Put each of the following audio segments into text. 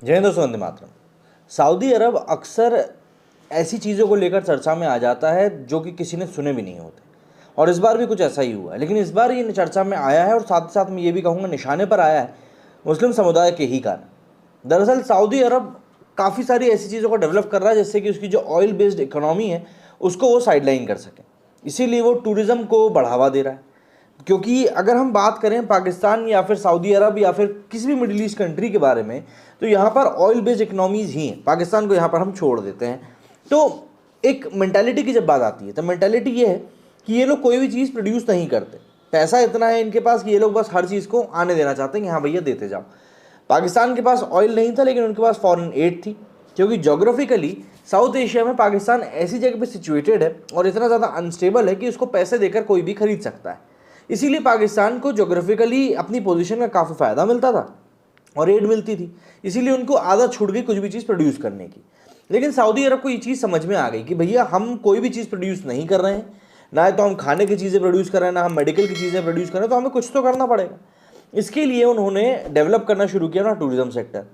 जय हिंद दोस्तों, वंदे मातरम। सऊदी अरब अक्सर ऐसी चीज़ों को लेकर चर्चा में आ जाता है जो कि किसी ने सुने भी नहीं होते, और इस बार भी कुछ ऐसा ही हुआ है। लेकिन इस बार ये चर्चा में आया है और साथ ही साथ मैं ये भी कहूँगा निशाने पर आया है मुस्लिम समुदाय के ही कारण। दरअसल सऊदी अरब काफ़ी सारी ऐसी चीज़ों को डेवलप कर रहा है जिससे कि उसकी जो ऑयल बेस्ड इकोनॉमी है उसको वो साइडलाइन कर सके। इसीलिए वो टूरिज़्म को बढ़ावा दे रहा है। क्योंकि अगर हम बात करें पाकिस्तान या फिर सऊदी अरब या फिर किसी भी मिडिल ईस्ट कंट्री के बारे में, तो यहाँ पर ऑयल बेस्ड इकोनॉमीज़ ही हैं। पाकिस्तान को यहाँ पर हम छोड़ देते हैं। तो एक मेंटालिटी की जब बात आती है तो मेंटालिटी ये है कि ये लोग कोई भी चीज़ प्रोड्यूस नहीं करते। पैसा इतना है इनके पास कि ये लोग बस हर चीज़ को आने देना चाहते हैं कि हाँ भैया देते जाओ। पाकिस्तान के पास ऑयल नहीं था लेकिन उनके पास फॉरेन एड थी, क्योंकि जोग्राफिकली साउथ एशिया में पाकिस्तान ऐसी जगह पे सिचुएटेड है और इतना ज़्यादा अनस्टेबल है कि उसको पैसे देकर कोई भी खरीद सकता है। इसीलिए पाकिस्तान को जोग्राफिकली अपनी पोजीशन का काफ़ी फ़ायदा मिलता था और एड मिलती थी। इसीलिए उनको आदत छूट गई कुछ भी चीज़ प्रोड्यूस करने की। लेकिन सऊदी अरब को ये चीज़ समझ में आ गई कि भैया हम कोई भी चीज़ प्रोड्यूस नहीं कर रहे हैं, ना तो हम खाने की चीज़ें प्रोड्यूस कर रहे हैं, ना हम मेडिकल की चीज़ें प्रोड्यूस कर रहे हैं, तो हमें कुछ तो करना पड़ेगा। इसके लिए उन्होंने डेवलप करना शुरू किया ना टूरिज़्म सेक्टर।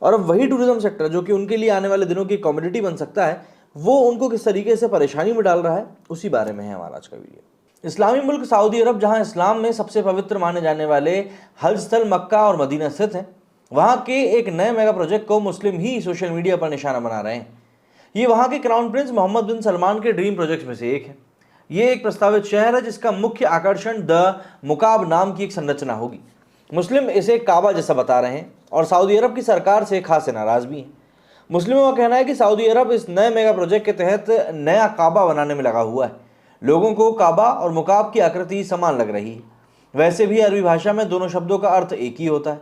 और अब वही टूरिज़्म सेक्टर जो कि उनके लिए आने वाले दिनों की कमोडिटी बन सकता है, वो उनको किस तरीके से परेशानी में डाल रहा है, उसी बारे में है हमारा आज का वीडियो। इस्लामी मुल्क सऊदी अरब, जहां इस्लाम में सबसे पवित्र माने जाने वाले हज स्थल मक्का और मदीना स्थित हैं, वहां के एक नए मेगा प्रोजेक्ट को मुस्लिम ही सोशल मीडिया पर निशाना बना रहे हैं। ये वहां के क्राउन प्रिंस मोहम्मद बिन सलमान के ड्रीम प्रोजेक्ट्स में से एक है। ये एक प्रस्तावित शहर है जिसका मुख्य आकर्षण द मुकाब नाम की एक संरचना होगी। मुस्लिम इसे काबा जैसा बता रहे हैं और सऊदी अरब की सरकार से खासे नाराज भी हैं। मुस्लिमों का कहना है कि सऊदी अरब इस नए मेगा प्रोजेक्ट के तहत नया काबा बनाने में लगा हुआ है। लोगों को काबा और मुकाब की आकृति समान लग रही है। वैसे भी अरबी भाषा में दोनों शब्दों का अर्थ एक ही होता है,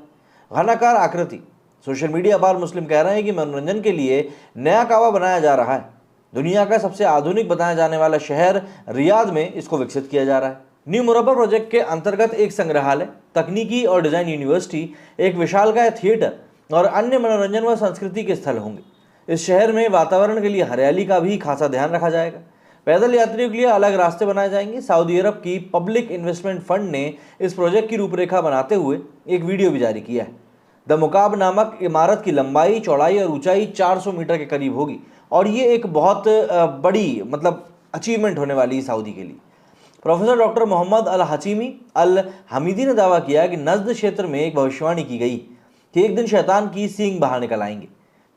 घनाकार आकृति। सोशल मीडिया पर मुस्लिम कह रहे हैं कि मनोरंजन के लिए नया काबा बनाया जा रहा है। दुनिया का सबसे आधुनिक बताया जाने वाला शहर रियाद में इसको विकसित किया जा रहा है। न्यू मुरब्बा प्रोजेक्ट के अंतर्गत एक संग्रहालय, तकनीकी और डिजाइन यूनिवर्सिटी, एक विशालकाय थिएटर और अन्य मनोरंजन व संस्कृति के स्थल होंगे। इस शहर में वातावरण के लिए हरियाली का भी खासा ध्यान रखा जाएगा। पैदल यात्रियों के लिए अलग रास्ते बनाए जाएंगे। सऊदी अरब की पब्लिक इन्वेस्टमेंट फंड ने इस प्रोजेक्ट की रूपरेखा बनाते हुए एक वीडियो भी जारी किया है। द मुकाब नामक इमारत की लंबाई, चौड़ाई और ऊंचाई 400 मीटर के करीब होगी और ये एक बहुत बड़ी अचीवमेंट होने वाली है सऊदी के लिए। प्रोफेसर डॉक्टर मोहम्मद अल हचीमी अल हमीदी ने दावा किया कि नज्द क्षेत्र में एक भविष्यवाणी की गई कि एक दिन शैतान की सींग बाहर निकल आएंगे।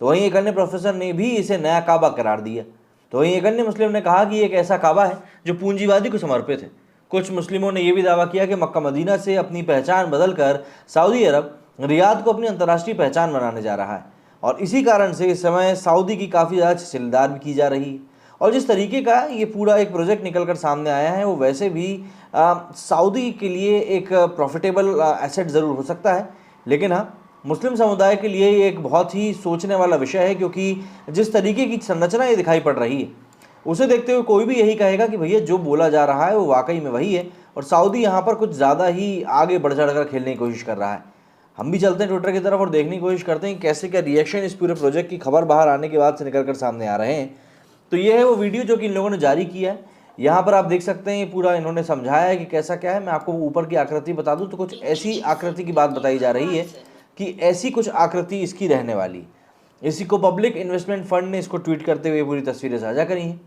तो वहीं एक अन्य प्रोफेसर ने भी इसे नया काबा करार दिया। तो वहीं एक अन्य मुस्लिम ने कहा कि एक ऐसा काबा है जो पूंजीवादी को समर्पित है। कुछ मुस्लिमों ने यह भी दावा किया कि मक्का मदीना से अपनी पहचान बदलकर सऊदी अरब रियाद को अपनी अंतर्राष्ट्रीय पहचान बनाने जा रहा है और इसी कारण से इस समय सऊदी की काफ़ी ज़्यादा सिलसिलेदार भी की जा रही है। और जिस तरीके का ये पूरा एक प्रोजेक्ट निकल कर सामने आया है वो वैसे भी सऊदी के लिए एक प्रॉफिटेबल एसेट ज़रूर हो सकता है, लेकिन हाँ मुस्लिम समुदाय के लिए ये एक बहुत ही सोचने वाला विषय है, क्योंकि जिस तरीके की संरचना ये दिखाई पड़ रही है उसे देखते हुए कोई भी यही कहेगा कि भैया जो बोला जा रहा है वो वाकई में वही है और सऊदी यहाँ पर कुछ ज़्यादा ही आगे बढ़ चढ़ कर खेलने की कोशिश कर रहा है। हम भी चलते हैं ट्विटर की तरफ और देखने की कोशिश करते हैं कैसे क्या रिएक्शन इस पूरे प्रोजेक्ट की खबर बाहर आने के बाद से निकल कर सामने आ रहे हैं। तो ये है वो वीडियो जो कि इन लोगों ने जारी किया है। यहाँ पर आप देख सकते हैं ये पूरा इन्होंने समझाया है कि कैसा क्या है। मैं आपको ऊपर की आकृति बता दूँ तो कुछ ऐसी आकृति की बात बताई जा रही है कि ऐसी कुछ आकृति इसकी रहने वाली। इसी को पब्लिक इन्वेस्टमेंट फंड ने इसको ट्वीट करते हुए पूरी तस्वीरें साझा करी हैं।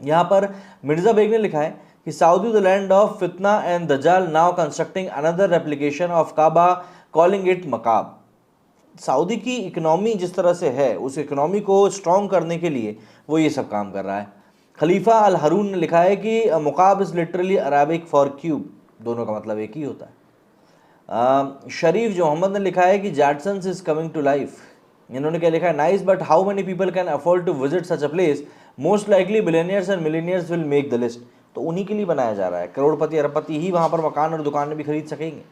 यहाँ पर मिर्जा बेग ने लिखा है कि सऊदी द लैंड ऑफ फितना एंड दजाल now constructing another replication of Kaaba calling it Mukaab. Saudi की इकनॉमी जिस तरह से है उस इकनॉमी को स्ट्रॉन्ग करने के लिए वो ये सब काम कर रहा है। खलीफा अल हरून ने लिखा है कि Mukaab is literally Arabic for cube, दोनों का मतलब एक ही होता है। शरीफ जो मोहम्मद ने लिखा है कि Jetsons is coming to life. इन्होंने क्या लिखा है, nice but how many people can afford to visit such a place, most likely billionaires and millionaires will make the list. तो उन्हीं के लिए बनाया जा रहा है। करोड़पति अरबपति ही वहाँ पर मकान और दुकानें भी खरीद सकेंगे।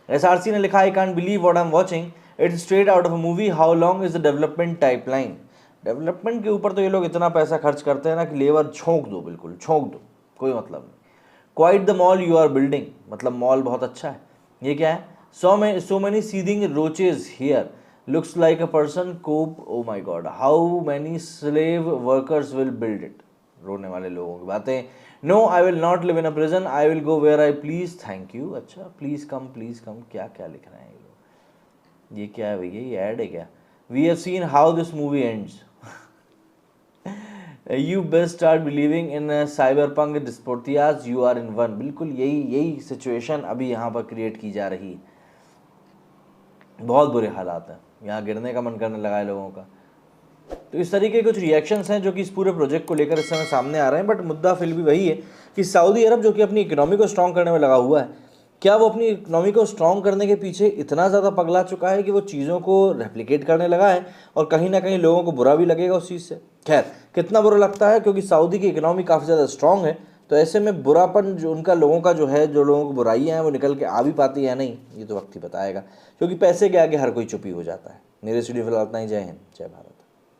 एसआरसी ने लिखा, I can't believe what I am watching, it's straight out of a movie, how long is the development pipeline. Development के ऊपर तो ये लोग इतना पैसा खर्च करते हैं ना कि लेबर झोंक दो, बिल्कुल झोंक दो, कोई मतलब नहीं। Quite the mall you are building, मतलब मॉल बहुत अच्छा है। ये क्या है, so many seething roaches here, looks like a person coop, oh my god, how many slave workers will build it। रोने वाले लोगों की बातें। No I will not live in a prison, I will go where I please, thank you. अच्छा please come, क्या क्या लिख रहे हैं ये लोग, ये क्या है भैया, ये ऐड है क्या? We have seen how this movie ends. You best start believing in cyberpunk dystopias, you are in one. बिल्कुल यही सिचुएशन अभी यहाँ पर क्रिएट की जा रही है। बहुत बुरे हालात हैं, यहाँ गिरने का मन करने लगा है लोगों का। तो इस तरीके के कुछ रिएक्शंस हैं जो कि इस पूरे प्रोजेक्ट को लेकर इस समय सामने आ रहे हैं। बट मुद्दा फिर भी वही है कि सऊदी अरब जो कि अपनी इकोनॉमी को स्ट्रॉन्ग करने में लगा हुआ है, क्या वो अपनी इकोनॉमी को स्ट्रॉन्ग करने के पीछे इतना ज़्यादा पगला चुका है कि वो चीज़ों को रेप्लिकेट करने लगा है, और कहीं ना कहीं लोगों को बुरा भी लगेगा उस चीज़ से। खैर, कितना बुरा लगता है, क्योंकि सऊदी की इकोनॉमी काफ़ी ज़्यादा स्ट्रॉन्ग है, तो ऐसे में बुरापन जो उनका लोगों का जो है, जो लोगों को बुराइयाँ हैं वो निकल के आ भी पाती है नहीं, ये तो वक्त ही बताएगा, क्योंकि पैसे के आगे हर कोई चुप ही हो जाता है। मेरे स्टूडियो फिलहाल इतना ही। जय हिंद, जय भारत।